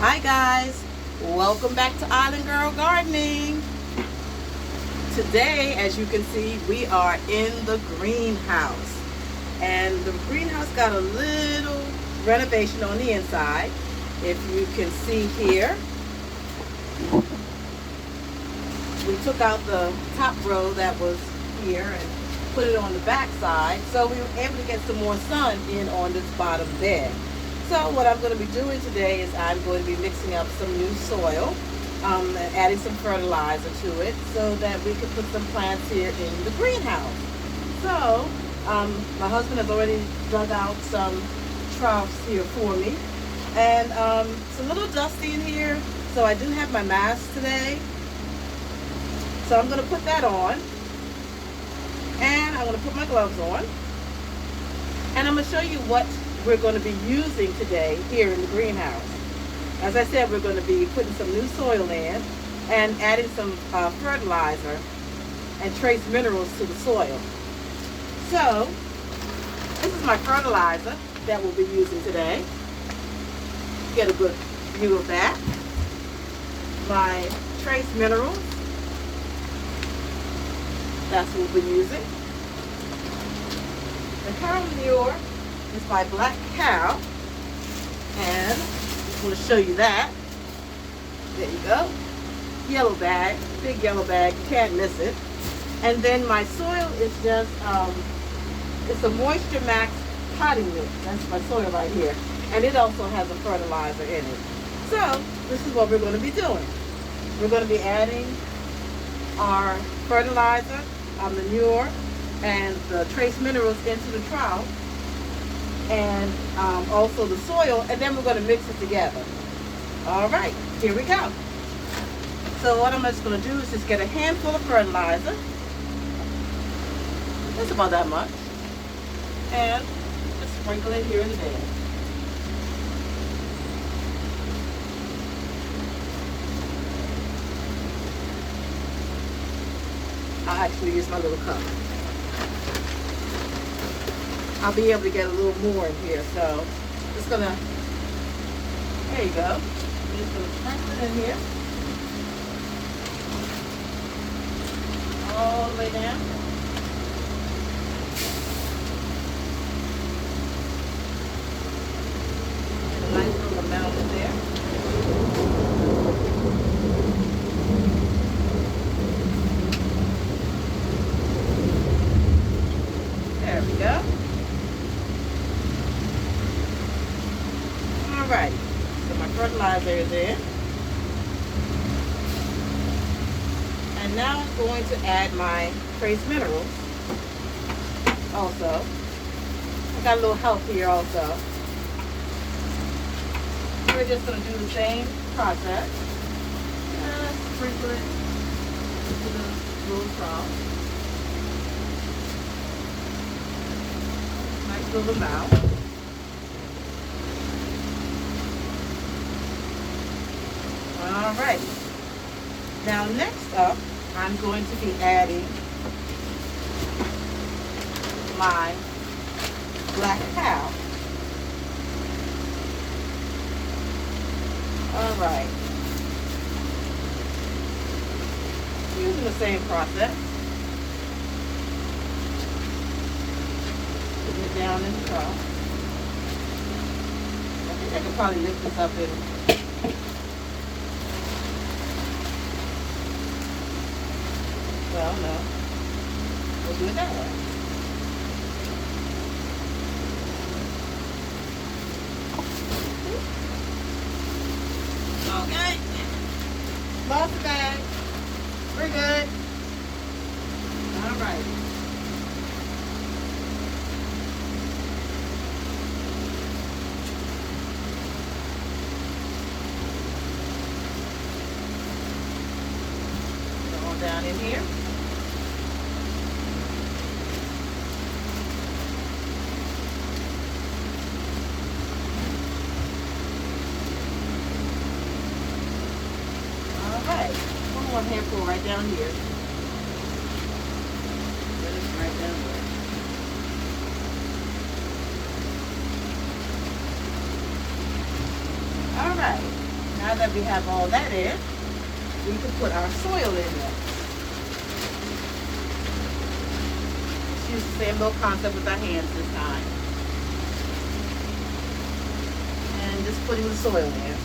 Hi guys, welcome back to Island Girl Gardening. Today, as you can see, we are in the greenhouse. And the greenhouse got a little renovation on the inside. If you can see here, we took out the top row that was here and put it on the back side, so we were able to get some more sun in on this bottom bed. So what I'm going to be doing today is I'm going to be mixing up some new soil, and adding some fertilizer to it so that we can put some plants here in the greenhouse. So my husband has already dug out some troughs here for me, and it's a little dusty in here, so I didn't have my mask today. So I'm going to put that on, and I'm going to put my gloves on, and I'm going to show you what we're going to be using today here in the greenhouse. As I said, we're going to be putting some new soil in and adding some fertilizer and trace minerals to the soil. So this is my fertilizer that we'll be using today. Get a good view of that. My trace minerals, that's what we'll be using. The cow manure is by Black Cow, and I'm going to show you that. There you go. Yellow bag, big yellow bag, you can't miss it. And then my soil is just, it's a Moisture Max potting mix. That's my soil right here. And it also has a fertilizer in it. So this is what we're going to be doing. We're going to be adding our fertilizer, our manure, and the trace minerals into the trough, and also the soil, and then we're going to mix it together. All right, here we go. So what I'm just going to do is just get a handful of fertilizer. It's about that much. And just sprinkle it here in the bed. I'll actually use my little cup. I'll be able to get a little more in here, so just gonna, there you go. I'm just gonna sprinkle it in here. All the way down. And a nice little amount in there. There we go. Alright, so my fertilizer is in. And now I'm going to add my trace minerals also. I got a little help here also. We're just going to do the same process. Sprinkle it into the little trough. Nice little amount. Alright, now next up, I'm going to be adding my Black Cow. Alright, using the same process. Putting it down in the trough. I think I could probably lift this up in. Well, no. We'll do it that way. Okay. Lost the bag. We're good. All right. Go on down in here. One handful right down here. That is right down there. All right. Now that we have all that in, we can put our soil in there. Let's use the same little concept with our hands this time. And just putting the soil in.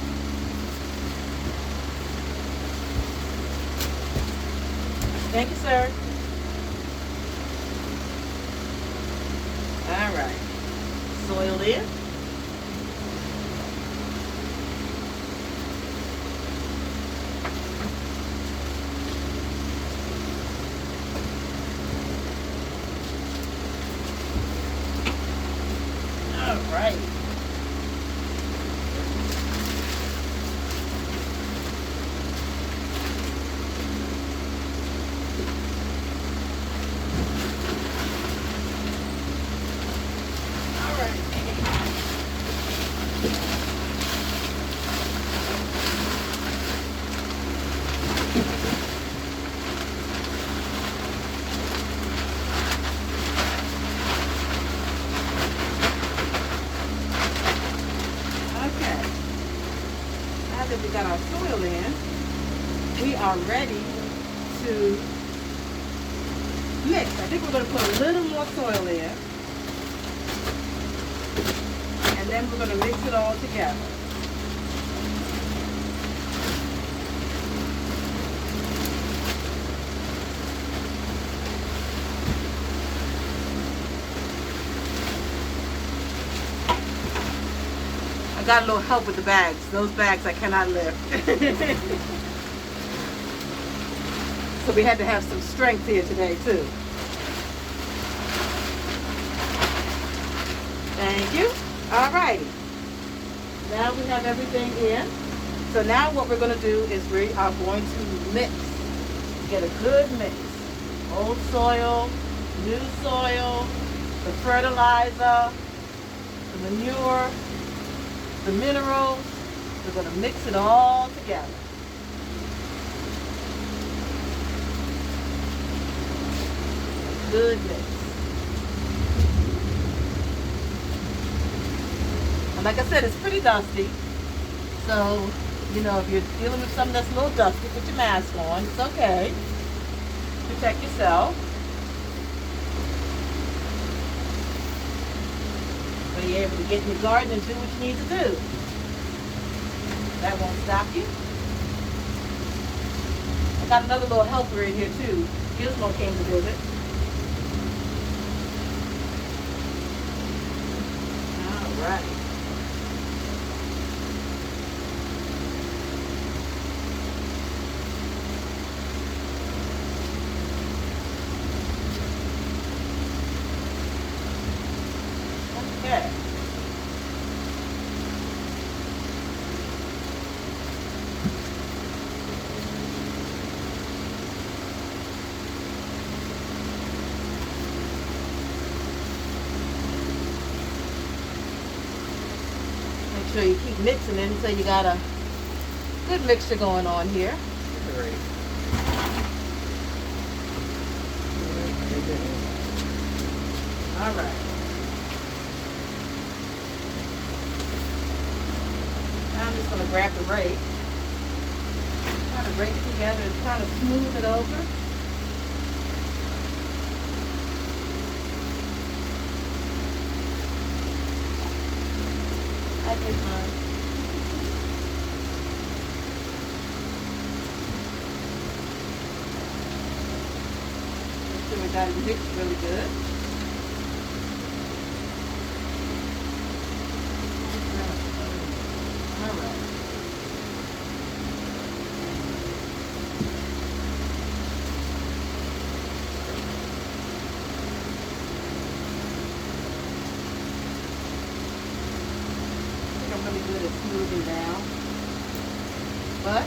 Thank you, sir. All right. Soil in. All right. We got our soil in, we are ready to mix. I think we're going to put a little more soil in, and then we're going to mix it all together. I got a little help with the bags. Those bags I cannot lift. So we had to have some strength here today too. Thank you. All righty. Now we have everything in. So now what we're going to do is we are going to mix. Get a good mix. Old soil, new soil, the fertilizer, the manure, the minerals. We're going to mix it all together. Good mix. And like I said, it's pretty dusty. So, you know, if you're dealing with something that's a little dusty, put your mask on. It's okay. Protect yourself. So you're able to get in the garden and do what you need to do. That won't stop you. I got another little helper in here too. Gizmo came to visit. All right. Okay. Make sure you keep mixing it until you got a good mixture going on here. Great. All right. Now I'm just going to grab the rake. Kind of rake it together and kind of smooth it over. I did mine. Make sure we got it mixed really good. All right. I'm really good at smoothing down, but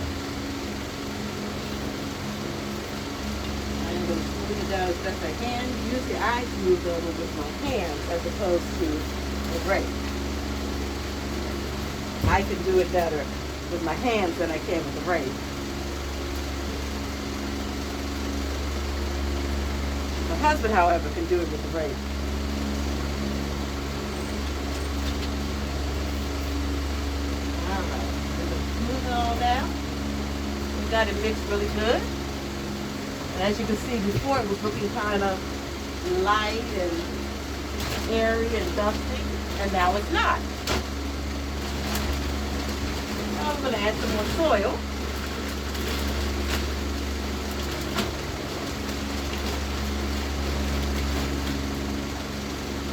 I'm going to smooth it down as best I can. Usually I smooth over with my hands as opposed to the rake. I can do it better with my hands than I can with the rake. My husband, however, can do it with the rake. Smooth it all soil now. We got it mixed really good. And as you can see before, it was looking kind of light and airy and dusty, and now it's not. Now I'm going to add some more soil.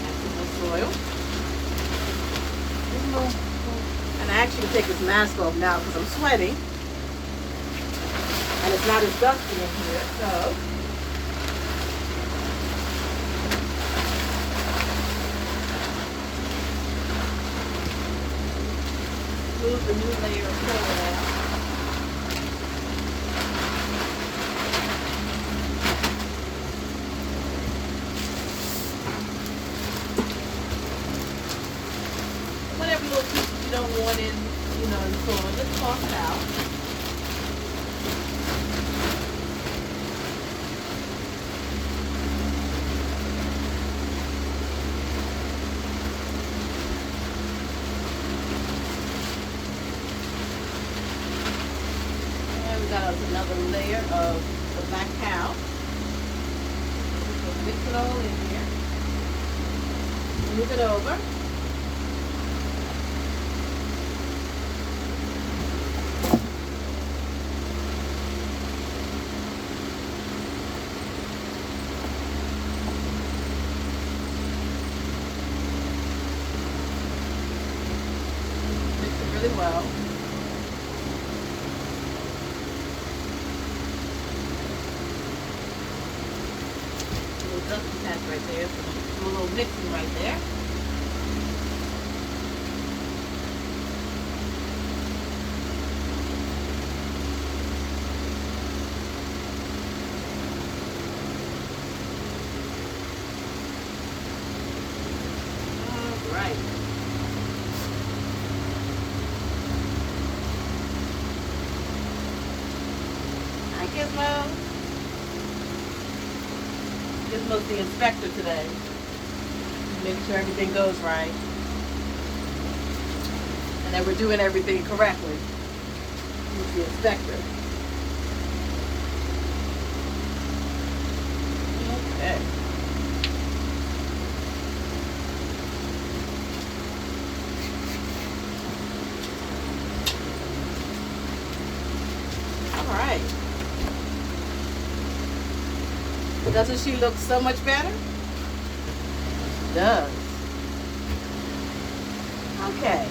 Add some more soil. And I actually take this mask off now because I'm sweating. And it's not as dusty in here, so. Move the new layer of soil out. Whatever little pieces you don't want in, the soil, just toss it out. Got another layer of the black cow. So mix it all in here. Move it over. Mix it really well. Dusty patch right there, so a little mixing right there. All right. Hi, Gizmo. Gizmo's the inspector today. Make sure everything goes right. And that we're doing everything correctly. He's the inspector. Okay. All right. Doesn't she look so much better? She does. Okay.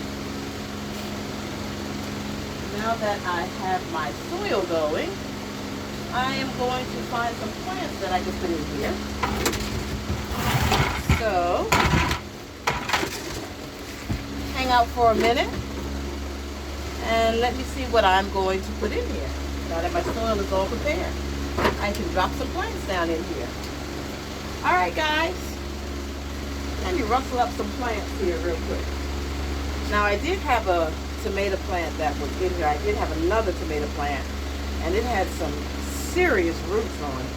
Now that I have my soil going, I am going to find some plants that I can put in here. So, hang out for a minute and let me see what I'm going to put in here. Now that my soil is all prepared, I can drop some plants down in here. All right, guys. Let me rustle up some plants here real quick. Now, I did have a tomato plant that was in here. I did have another tomato plant, and it had some serious roots on it.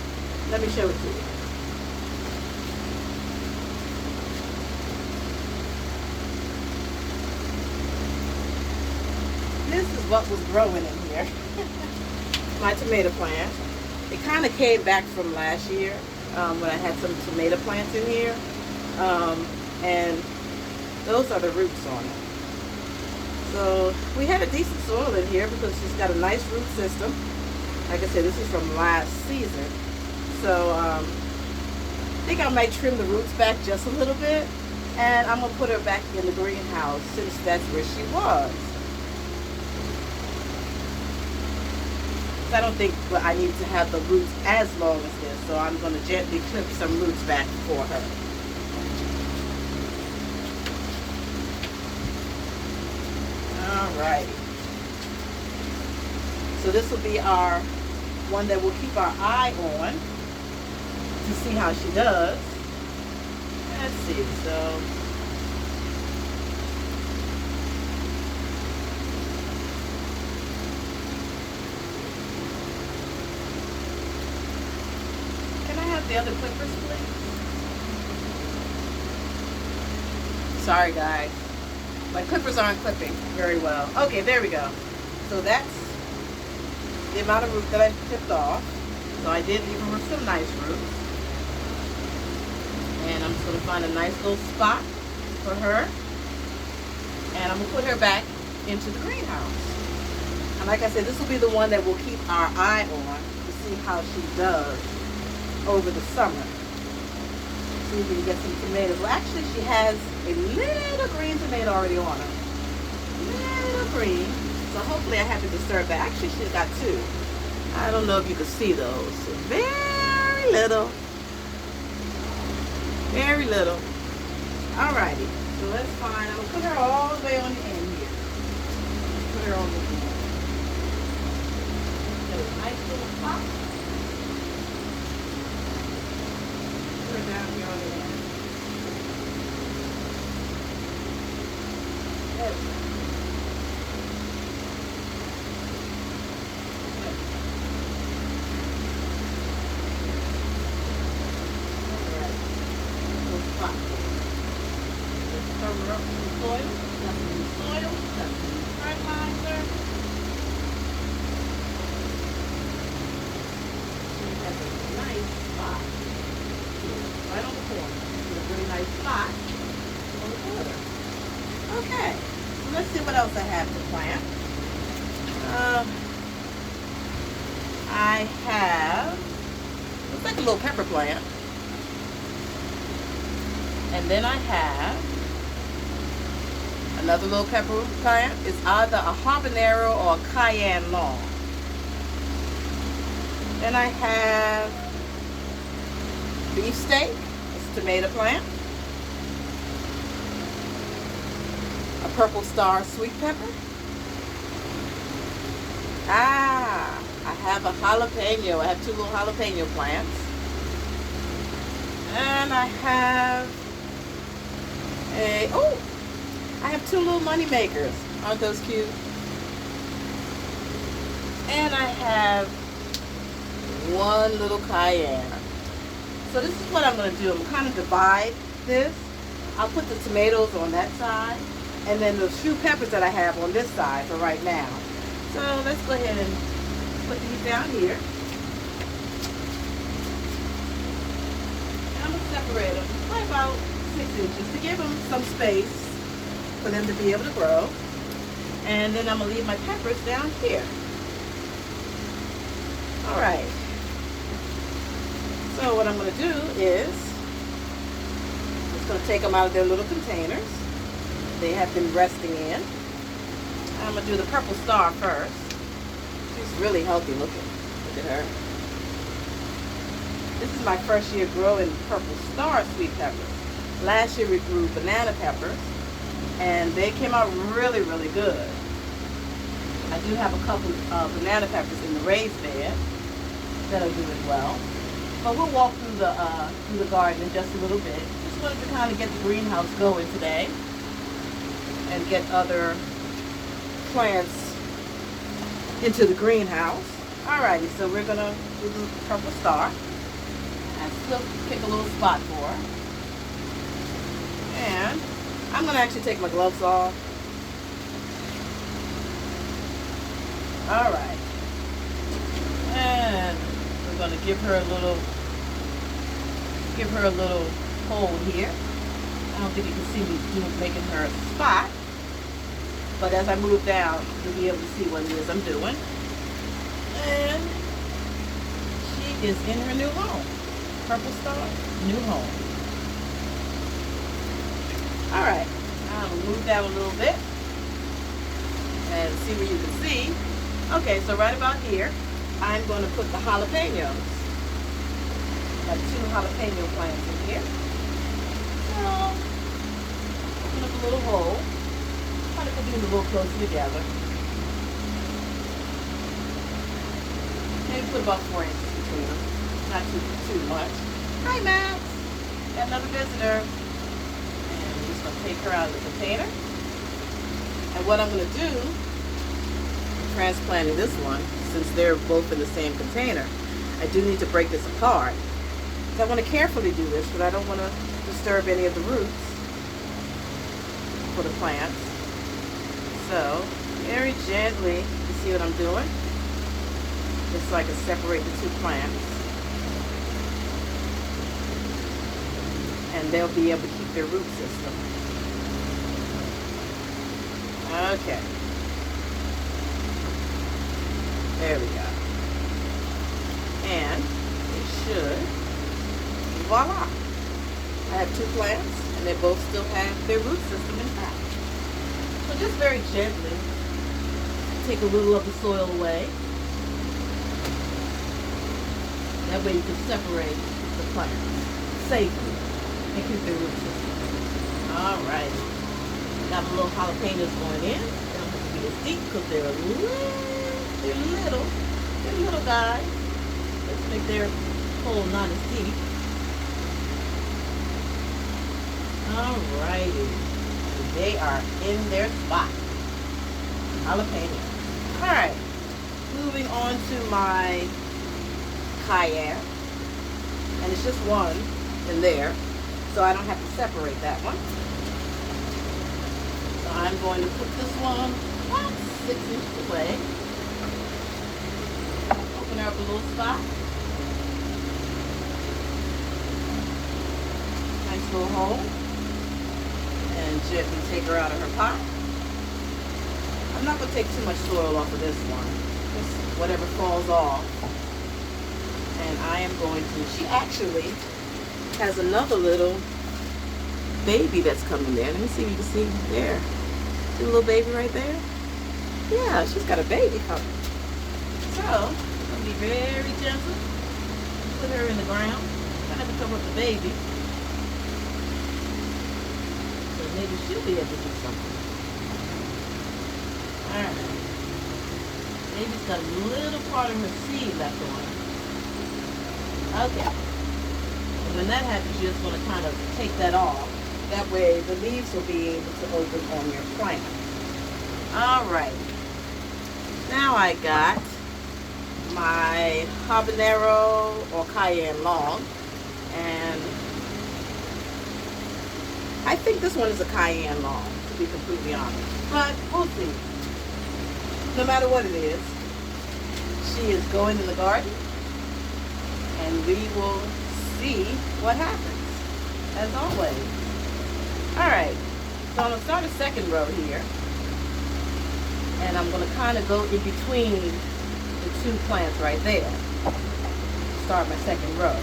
Let me show it to you. This is what was growing in here. My tomato plant. It kind of came back from last year when I had some tomato plants in here. And those are the roots on it. So we had a decent soil in here because it's got a nice root system. Like I said, this is from last season. So I think I might trim the roots back just a little bit. And I'm going to put her back in the greenhouse since that's where she was. I don't think I need to have the roots as long as this, so I'm going to gently clip some roots back for her. All right. So this will be our one that we'll keep our eye on to see how she does. Let's see. So the other clippers, please? Sorry, guys. My clippers aren't clipping very well. Okay, there we go. So that's the amount of roots that I tipped off. So I did leave her some nice roots. And I'm just going to find a nice little spot for her. And I'm going to put her back into the greenhouse. And like I said, this will be the one that we'll keep our eye on to see how she does over the summer. See if we can get some tomatoes. Well, actually, she has a little green tomato already on her. Little green. So hopefully I haven't disturbed that. Actually, she's got two. I don't know if you can see those. Very little. Very little. Alrighty. So let's find. I'm going to put her all the way on the end here. Put her on the end. Get a nice little spot. Put her down here on the end. There we go. Cover up with the soil, nothing in the soil, nothing in the fertilizer. She has a nice spot here, right on the corner. A really nice spot on the corner. Okay, so let's see what else I have to plant. I have, looks like a little pepper plant. And then I have another little pepper plant. It's either a habanero or a cayenne long. Then I have beefsteak. It's a tomato plant. A purple star sweet pepper. I have a jalapeno. I have two little jalapeno plants. And I have I have two little money makers. Aren't those cute? And I have one little cayenne. So this is what I'm going to do. I'm going to kind of divide this. I'll put the tomatoes on that side, and then the few peppers that I have on this side for right now. So let's go ahead and put these down here. And I'm going to separate them by about 6 inches to give them some space for them to be able to grow. And then I'm going to leave my peppers down here. Alright. So what I'm going to do is just going to take them out of their little containers. They have been resting in. I'm going to do the purple star first. She's really healthy looking. Look at her. This is my first year growing purple star sweet peppers. Last year we grew banana peppers, and they came out really, really good. I do have a couple of banana peppers in the raised bed that are doing well. But we'll walk through the garden in just a little bit. Just wanted to kind of get the greenhouse going today and get other plants into the greenhouse. Alrighty, so we're gonna do the purple star. And still pick a little spot for her. And I'm going to actually take my gloves off. Alright. And we're going to give her a little hole here. I don't think you can see me making her a spot. But as I move down, you'll be able to see what it is I'm doing. And she is in her new home. Purple star, new home. Alright, now I'm going to move down a little bit and see where you can see. Okay, so right about here, I'm going to put the jalapenos. I have two jalapeno plants in here. So, open up a little hole. Try to put these a little closer together. Maybe put about 4 inches between them. Not too much. Hi, Max. Got another visitor. And I'm just going to take her out of the container. And what I'm going to do, transplanting this one, since they're both in the same container, I do need to break this apart. So I want to carefully do this, but I don't want to disturb any of the roots for the plants. So, very gently, you see what I'm doing? just so I can separate the two plants. And they'll be able to keep their root system. Okay. There we go. And it should, voila. I have two plants and they both still have their root system intact. So just very gently take a little of the soil away. That way you can separate the plants safely and keep their root system. Alright. Got a little jalapenos going in. They don't have to be as deep because they're little guys. Let's make their hole not as deep. Alrighty. They are in their spot. Jalapenos. Alright. Moving on to my cayenne. And it's just one in there. So I don't have to separate that one. So I'm going to put this one about 6 inches away. Open her up a little spot. Nice little hole. And gently take her out of her pot. I'm not going to take too much soil off of this one. Just whatever falls off. And I am going to, she actually has another little baby that's coming there. Let me see if you can see there. See the little baby right there? Yeah, she's got a baby coming. So, I'm going to be very gentle. Put her in the ground. I'm going to cover up the baby. So maybe she'll be able to do something. Alright. Baby's got a little part of her seed left on. Okay. And when that happens, you just want to kind of take that off. That way the leaves will be able to open on your plant. Alright. Now I got my habanero or cayenne long. And I think this one is a cayenne long, to be completely honest. But we'll see. No matter what it is, she is going in the garden. And we will see what happens, as always. Alright, so I'm going to start a second row here. And I'm going to kind of go in between the two plants right there. Start my second row.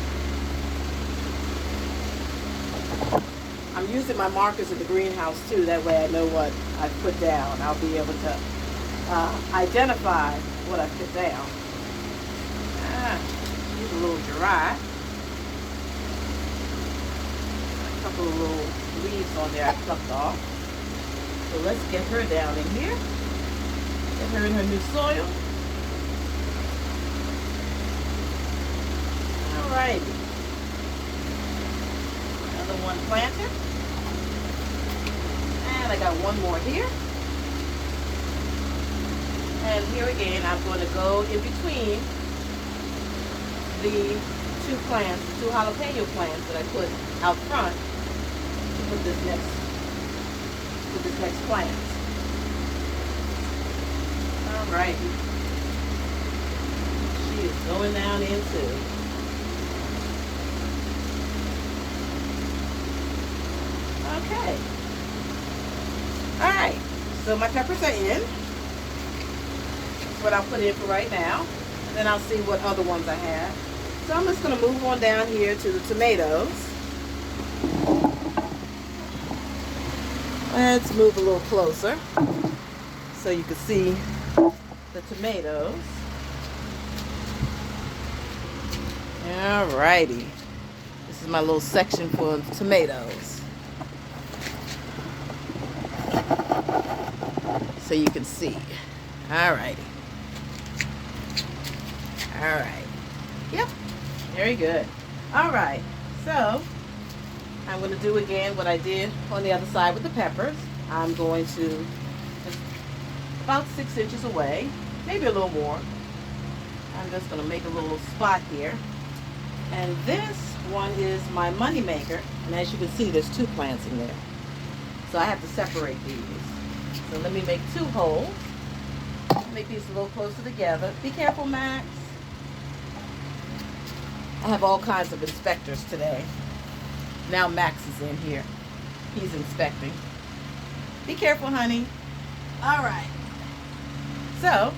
I'm using my markers in the greenhouse too, that way I know what I put down. I'll be able to identify what I put down. She's a little dry. A couple of little leaves on there I plucked off. So let's get her down in here. Get her in her new soil. Alrighty. Another one planted. And I got one more here. And here again, I'm going to go in between the two plants, two jalapeno plants that I put out front to put this next plant. Alright. She is going down in too. Okay. Alright. So my peppers are in. That's what I'll put in for right now. And then I'll see what other ones I have. So I'm just going to move on down here to the tomatoes. Let's move a little closer so you can see the tomatoes. Alrighty. This is my little section for the tomatoes. So you can see. Alrighty. Alright. Yep. Very good. Alright. So, I'm going to do again what I did on the other side with the peppers. I'm going to, just about 6 inches away, maybe a little more. I'm just going to make a little spot here. And this one is my money maker. And as you can see, there's two plants in there. So I have to separate these. So let me make two holes. Make these a little closer together. Be careful, Max. I have all kinds of inspectors today. Now Max is in here. He's inspecting. Be careful, honey. All right. So,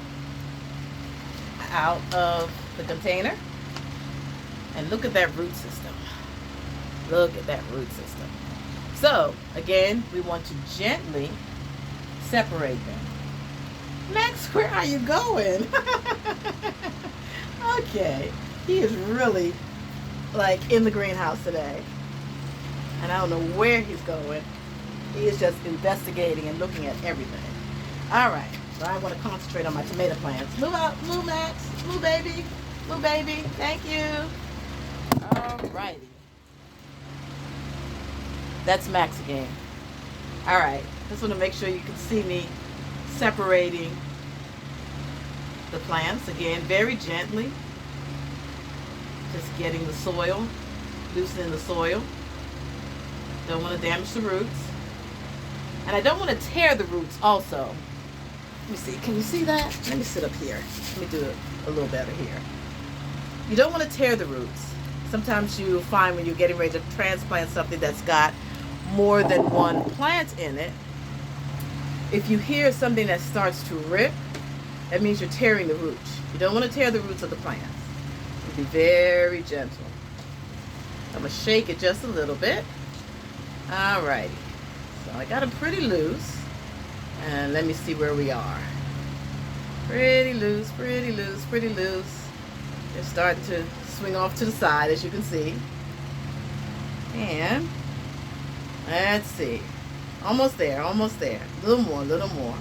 out of the container. And look at that root system. Look at that root system. So, again, we want to gently separate them. Max, where are you going? Okay. He is really, like, in the greenhouse today. And I don't know where he's going. He is just investigating and looking at everything. All right. So I want to concentrate on my tomato plants. Move out. Move, Max. Move, baby. Move, baby. Thank you. All righty. That's Max again. All right. Just want to make sure you can see me separating the plants. Again, very gently. Just getting the soil, loosening the soil. Don't want to damage the roots. And I don't want to tear the roots also. Let me see. Can you see that? Let me sit up here. Let me do it a little better here. You don't want to tear the roots. Sometimes you find when you're getting ready to transplant something that's got more than one plant in it, if you hear something that starts to rip, that means you're tearing the roots. You don't want to tear the roots of the plants. Be very gentle. I'm going to shake it just a little bit. Alrighty. So I got them pretty loose. And let me see where we are. Pretty loose, pretty loose, pretty loose. They're starting to swing off to the side, as you can see. And let's see. Almost there, almost there. A little more, a little more.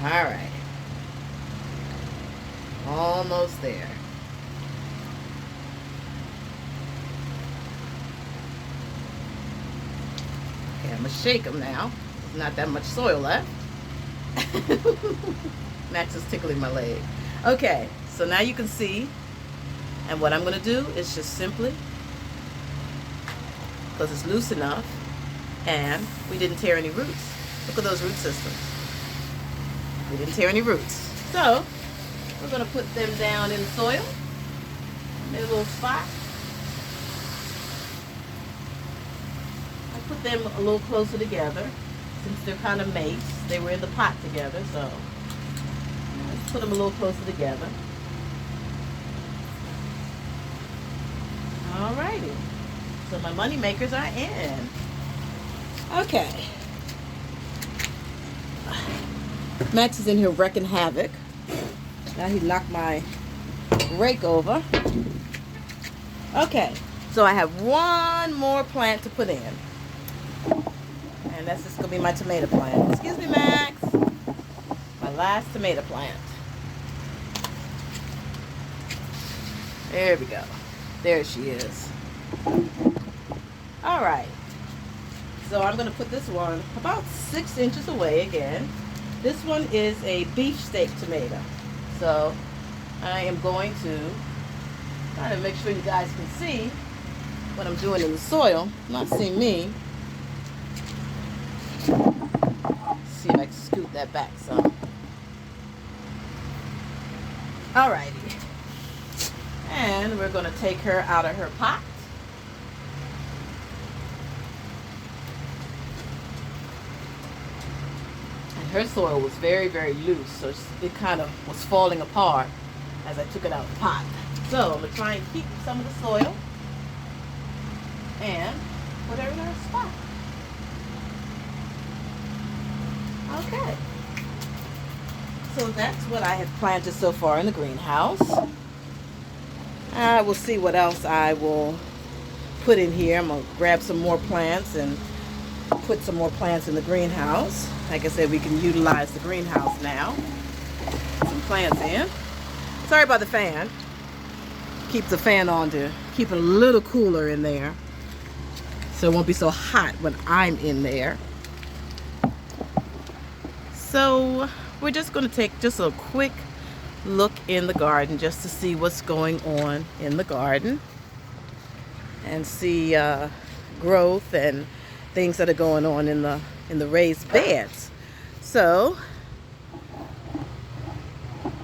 Alright. Almost there. Okay, I'm going to shake them now. There's not that much soil left. Max is tickling my leg. Okay, so now you can see. And what I'm going to do is just simply, because it's loose enough, and we didn't tear any roots. Look at those root systems. We didn't tear any roots. So, we're going to put them down in the soil. In a little spot. I put them a little closer together. Since they're kind of maced. They were in the pot together, so let's put them a little closer together. Alrighty. So my money makers are in. Okay. Max is in here wrecking havoc. Now he knocked my rake over. Okay, so I have one more plant to put in. And that's just going to be my tomato plant. Excuse me, Max. My last tomato plant. There we go. There she is. All right. So I'm going to put this one about 6 inches away again. This one is a beefsteak tomato. So I am going to try to make sure you guys can see what I'm doing in the soil. Not see me. See if I can scoot that back some. Alrighty. And we're going to take her out of her pot. And her soil was very, very loose, so it kind of was falling apart as I took it out of the pot. So I'm going to try and keep some of the soil and put her in her spot. Okay. So that's what I have planted so far in the greenhouse. I will see what else I will put in here. I'm going to grab some more plants and put some more plants in the greenhouse. Like I said, we can utilize the greenhouse now. Put some plants in. Sorry about the fan. Keep the fan on to keep it a little cooler in there, so it won't be so hot when I'm in there. So we're just going to take just a quick look in the garden just to see what's going on in the garden and see growth and things that are going on in the raised beds. So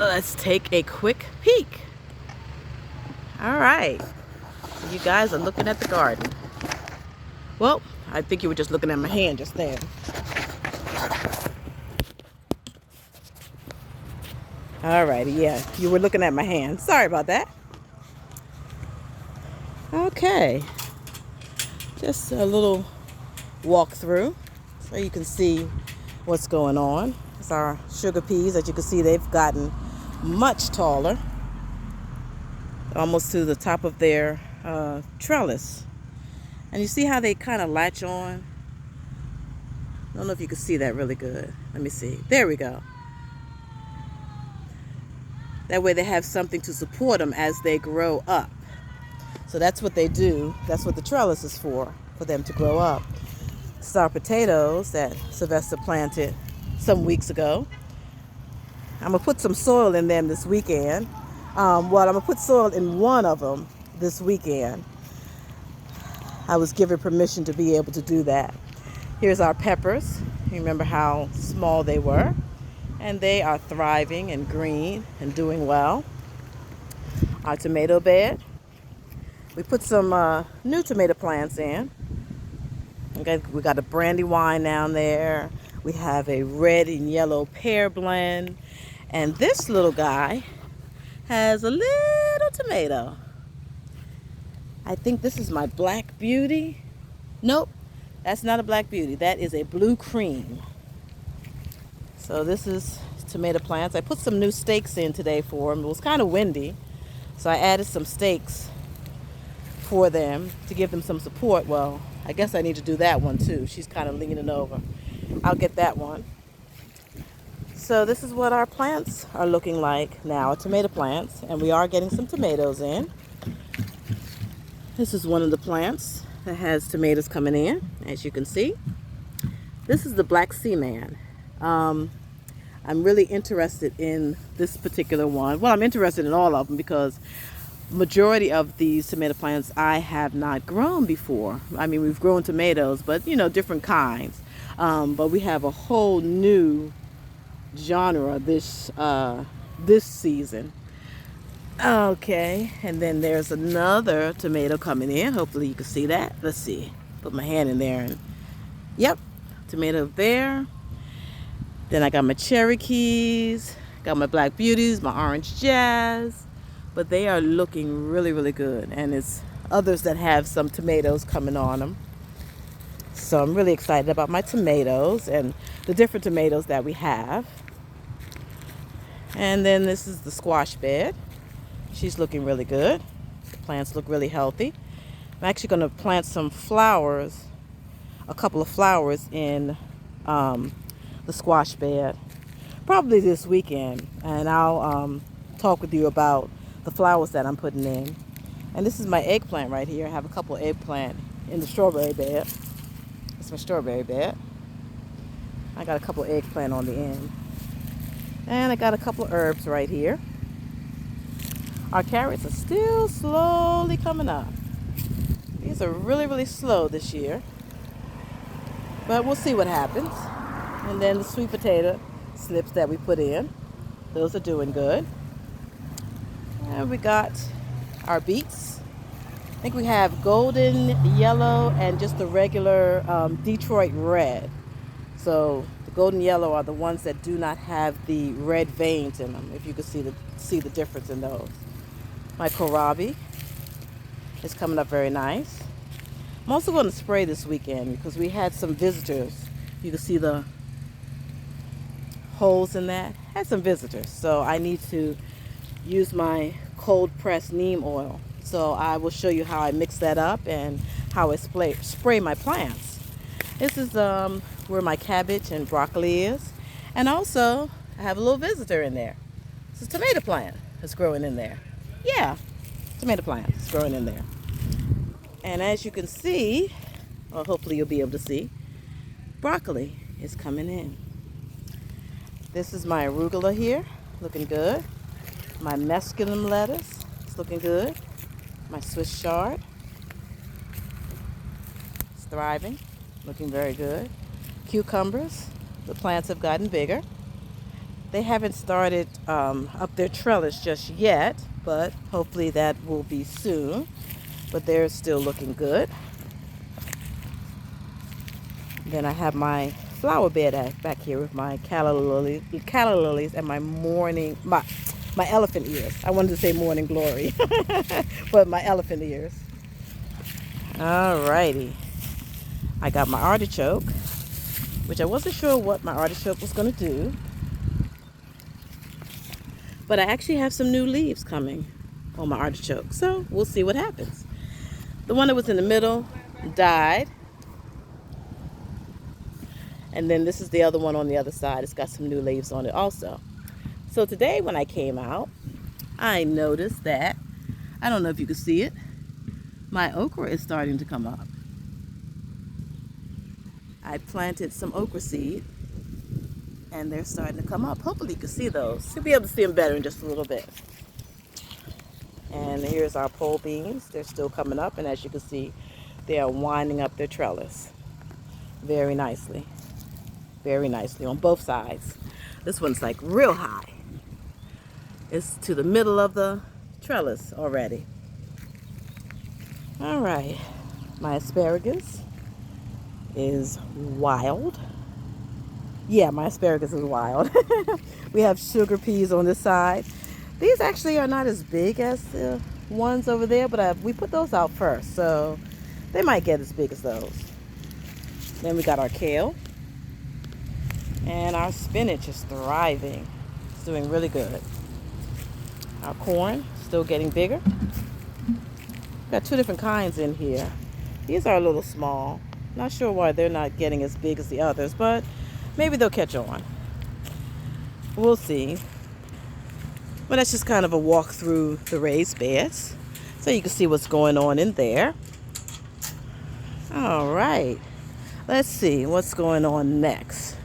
let's take a quick peek. All right, you guys are looking at the garden. Well, I think you were just looking at my hand just then. All righty, yeah, you were looking at my hand. Sorry about that. Okay, just a little walkthrough so you can see what's going on. It's our sugar peas. As you can see, they've gotten much taller, almost to the top of their trellis. And you see how they kind of latch on? I don't know if you can see that really good. Let me see. There we go. That way they have something to support them as they grow up. So that's what they do. That's what the trellis is for them to grow up. This is our potatoes that Sylvester planted some weeks ago. I'm going to put some soil in them this weekend. I'm going to put soil in one of them this weekend. I was given permission to be able to do that. Here's our peppers. You remember how small they were? And they are thriving and green and doing well. Our tomato bed. We put some new tomato plants in. Okay, we got a Brandywine down there. We have a red and yellow pear blend. And this little guy has a little tomato. I think this is my Black Beauty. Nope, that's not a Black Beauty. That is a Blue Cream. So this is tomato plants. I put some new stakes in today for them. It was kind of windy, so I added some stakes for them to give them some support. Well, I guess I need to do that one too. She's kind of leaning over. I'll get that one. So this is what our plants are looking like now, our tomato plants, and we are getting some tomatoes in. This is one of the plants that has tomatoes coming in, as you can see. This is the Black Seaman. I'm really interested in this particular one. Well, I'm interested in all of them because majority of these tomato plants I have not grown before. I mean, we've grown tomatoes, but you know, different kinds. But we have a whole new genre this season. Okay, and then there's another tomato coming in. Hopefully you can see that. Let's see. Put my hand in there and yep, tomato there. Then I got my Cherokees, got my Black Beauties, my Orange Jazz. But they are looking really, really good. And it's others that have some tomatoes coming on them. So I'm really excited about my tomatoes and the different tomatoes that we have. And then this is the squash bed. She's looking really good. The plants look really healthy. I'm actually going to plant some flowers, a couple of flowers in the squash bed, probably this weekend. And I'll talk with you about the flowers that I'm putting in. And this is my eggplant right here. I have a couple of eggplant in the strawberry bed. It's my strawberry bed. I got a couple of eggplant on the end. And I got a couple of herbs right here. Our carrots are still slowly coming up. These are really, really slow this year. But we'll see what happens. And then the sweet potato slips that we put in. Those are doing good. And we got our beets. I think we have golden yellow and just the regular Detroit red. So the golden yellow are the ones that do not have the red veins in them, if you can see the difference in those. My kohlrabi is coming up very nice. I'm also going to spray this weekend because we had some visitors. You can see the holes in that. Had some visitors, so I need to use my cold pressed neem oil. So I will show you how I mix that up and how I spray my plants. This is where my cabbage and broccoli is. And also I have a little visitor in there. It's a tomato plant that's growing in there. Yeah, tomato plant is growing in there. And as you can see, or hopefully you'll be able to see, broccoli is coming in. This is my arugula here, looking good. My mesclun lettuce, it's looking good. My Swiss chard, it's thriving, looking very good. Cucumbers, the plants have gotten bigger. They haven't started up their trellis just yet, but hopefully that will be soon. But they're still looking good. Then I have my flower bed back here with my calla lilies and my elephant ears. I wanted to say morning glory, but my elephant ears. Alrighty. I got my artichoke, which I wasn't sure what my artichoke was going to do. But I actually have some new leaves coming on my artichoke, so we'll see what happens. The one that was in the middle died. And then this is the other one on the other side. It's got some new leaves on it also. So today when I came out, I noticed that, I don't know if you can see it, my okra is starting to come up. I planted some okra seed and they're starting to come up. Hopefully you can see those. You'll be able to see them better in just a little bit. And here's our pole beans. They're still coming up, and as you can see, they are winding up their trellis very nicely. Very nicely on both sides. This one's like real high. It's to the middle of the trellis already. All right, my asparagus is wild. Yeah, my asparagus is wild. We have sugar peas on this side. These actually are not as big as the ones over there, but we put those out first, so they might get as big as those. Then we got our kale. And our spinach is thriving. It's doing really good. Our corn, still getting bigger. Got two different kinds in here. These are a little small. Not sure why they're not getting as big as the others, but maybe they'll catch on. We'll see. But that's just kind of a walk through the raised beds, so you can see what's going on in there. All right. Let's see what's going on next.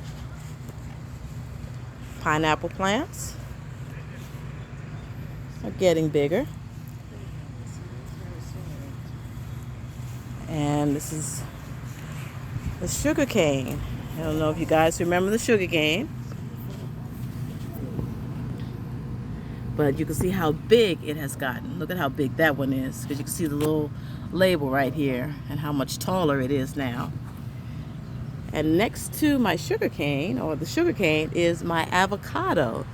Pineapple plants are getting bigger. And this is the sugar cane. I don't know if you guys remember the sugar cane, but you can see how big it has gotten. Look at how big that one is, because you can see the little label right here and how much taller it is now. And next to my sugar cane, or the sugar cane, is my avocado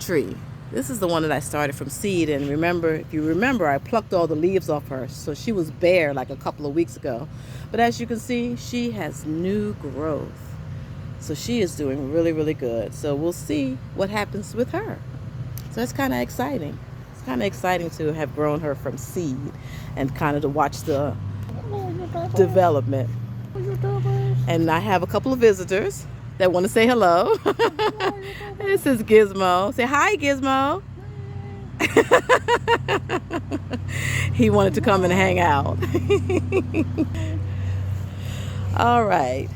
tree. This is the one that I started from seed, and if you remember, I plucked all the leaves off her, so she was bare like a couple of weeks ago. But as you can see, she has new growth. So she is doing really, really good. So we'll see what happens with her. So that's kind of exciting. It's kind of exciting to have grown her from seed and kind of to watch the development. And I have a couple of visitors that want to say hello. This is Gizmo. Say hi, Gizmo. He wanted to come and hang out. All right.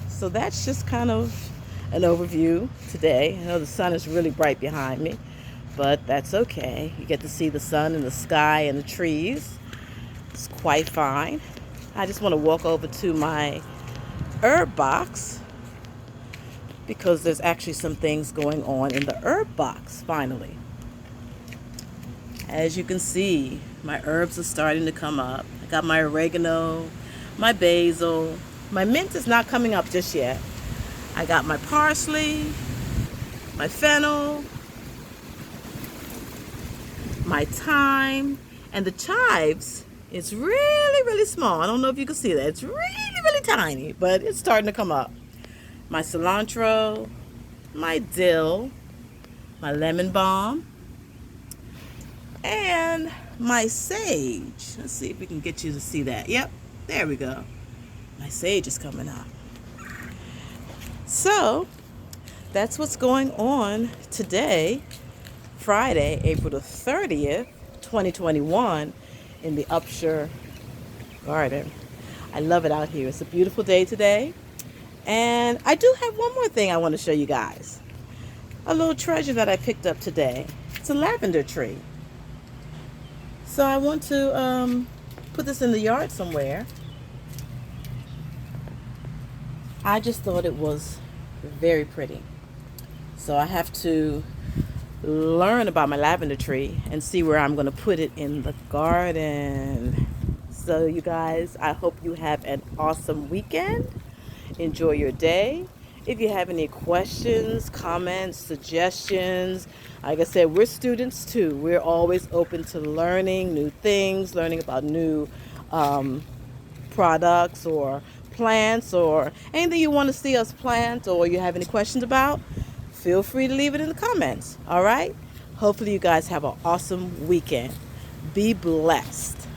So that's just kind of an overview today. I know the sun is really bright behind me, but that's okay. You get to see the sun and the sky and the trees. It's quite fine. I just want to walk over to my herb box because there's actually some things going on in the herb box finally. As you can see, my herbs are starting to come up. I got my oregano, my basil. My mint is not coming up just yet. I got my parsley, my fennel, my thyme, and the chives. It's really, really small. I don't know if you can see that. It's really, really tiny, but it's starting to come up. My cilantro, my dill, my lemon balm, and my sage. Let's see if we can get you to see that. Yep, there we go. My sage is coming up. So, that's what's going on today, Friday, April the 30th, 2021. In the Upshur garden. I love it out here. It's a beautiful day today. And I do have one more thing I want to show you guys. A little treasure that I picked up today. It's a lavender tree. So I want to put this in the yard somewhere. I just thought it was very pretty. So I have to learn about my lavender tree and see where I'm going to put it in the garden. So you guys, I hope you have an awesome weekend. Enjoy your day. If you have any questions, comments, suggestions, like I said, we're students too. We're always open to learning new things, learning about new products or plants or anything you want to see us plant or you have any questions about, feel free to leave it in the comments. All right? Hopefully you guys have an awesome weekend. Be blessed.